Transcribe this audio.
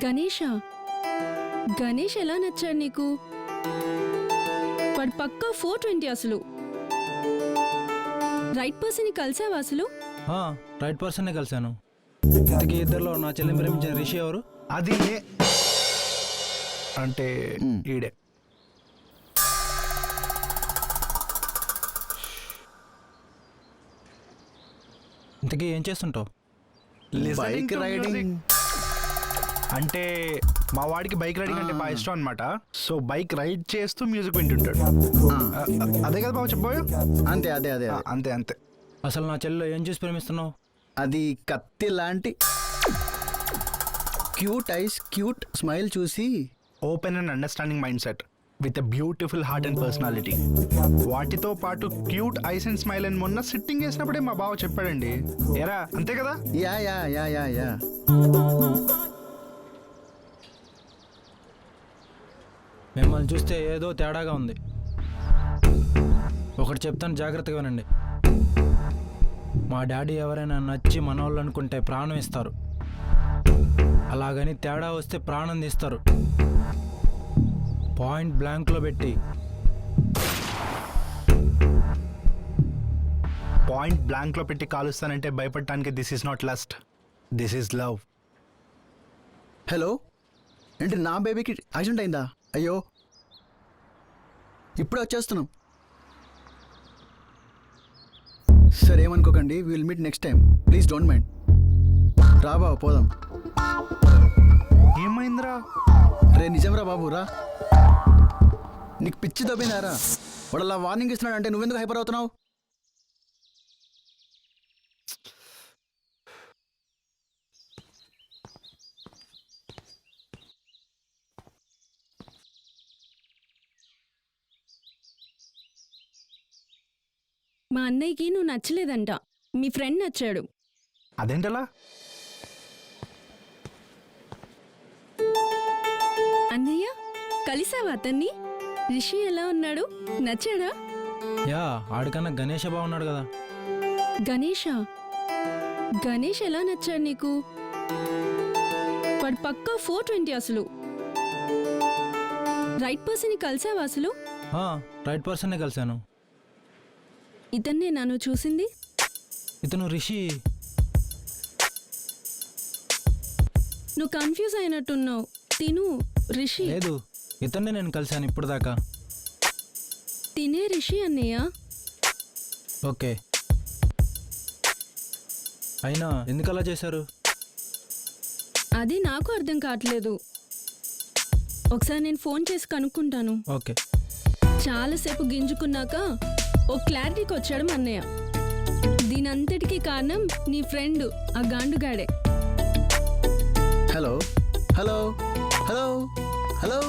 గణేష్ ఎలా నచ్చాడు నీకు? వాడు పక్కా 420 అసలు. రైట్ పర్సన్ కలిసావా అసలు? రైట్ పర్సన్ కలిసాను. ఇంతకీ ఇద్దరులో నా చెల్లిని ప్రేమించిన రిషి ఎవరు? అది అంటే ఈడే. ఇంతకీ ఏం చేస్తుంటావు? Bike riding. అంటే మా వాడికి బైక్ రైడింగ్ అంటే బాగా ఇష్టం అనమాట. సో బైక్ రైడ్ చేస్తూ మ్యూజిక్ వింటుంటాడు. అదే కదా బాబు చెప్పబోయా? అంతే అదే అదే అంతే అంతే. అసలు నా చెల్లిలో ఏం చూసి ప్రేమిస్తున్నావు? అది కత్తి లాంటి క్యూట్ ఐస్, క్యూట్ స్మైల్ చూసి. Open and understanding mind set with a beautiful heart and personality. వాటితో పాటు క్యూట్ ఐస్ అండ్ స్మైల్ అని మొన్న సిట్టింగ్ చేసినప్పుడే మా బావ చెప్పాడండి. ఎరా అంతే కదా? Yeah yeah yeah yeah yeah మిమ్మల్ని చూస్తే ఏదో తేడాగా ఉంది. ఒకటి చెప్తాను, జాగ్రత్తగా వినండి. మా డాడీ ఎవరైనా నచ్చి మనోళ్ళు అనుకుంటే ప్రాణం ఇస్తారు. అలాగని తేడా వస్తే ప్రాణం తీస్తారు. పాయింట్ బ్లాంక్లో పెట్టి. పాయింట్ బ్లాంక్లో పెట్టి కాలుస్తానంటే భయపడటానికి this is not lust, this is love. Hello, ఏంటి నా బేబీకి యాక్సిడెంట్ అయిందా? అయ్యో, ఇప్పుడే వచ్చేస్తున్నాం. సరే ఏమనుకోకండి, will meet next time. Please don't mind. రా బాబు పోదాం. ఏమైందిరా? రే నిజంరా బాబు, రా. నీకు పిచ్చి దబ్బిందారా? వాడు అలా వార్నింగ్ ఇస్తున్నాడు అంటే నువ్వెందుకు హైపర్ అవుతున్నావు? మా అన్నయ్యకి నువ్వు నచ్చలేదంట, మీ ఫ్రెండ్ నచ్చాడు. అదేంటలా? అన్నయ్య కలిసావా అతన్ని? రిషి ఎలా ఉన్నాడు? నచ్చాడా? యా, ఆడికన్నా గణేష బాగున్నాడు కదా. గణేష్ ఎలా నచ్చాడు నీకు? వాడు పక్కా 420 అసలు. రైట్ పర్సన్ కలిసావా అసలు? రైట్ పర్సన్నే కలిశాను. ఇతన్నే నన్ను చూసింది. ఇతను రిషి. నువ్వు కన్ఫ్యూజ్ అయినట్టున్నావు. తిను రిషి. లేదు, ఇతన్నే నేను కలిశాను ఇప్పుడు దాకా. తినే రిషి అన్నయ్య. ఓకే, అయినా ఎందుకు అలా చేశారు? అది నాకు అర్థం కావట్లేదు. ఒకసారి నేను ఫోన్ చేసి కనుక్కుంటాను. ఓకే. చాలాసేపు గింజుకున్నాక ఓ క్లారిటీకి వచ్చాడు మా అన్నయ్య. దీనంతటికీ కారణం నీ ఫ్రెండ్ ఆ గాండుగాడే. Hello hello hello hello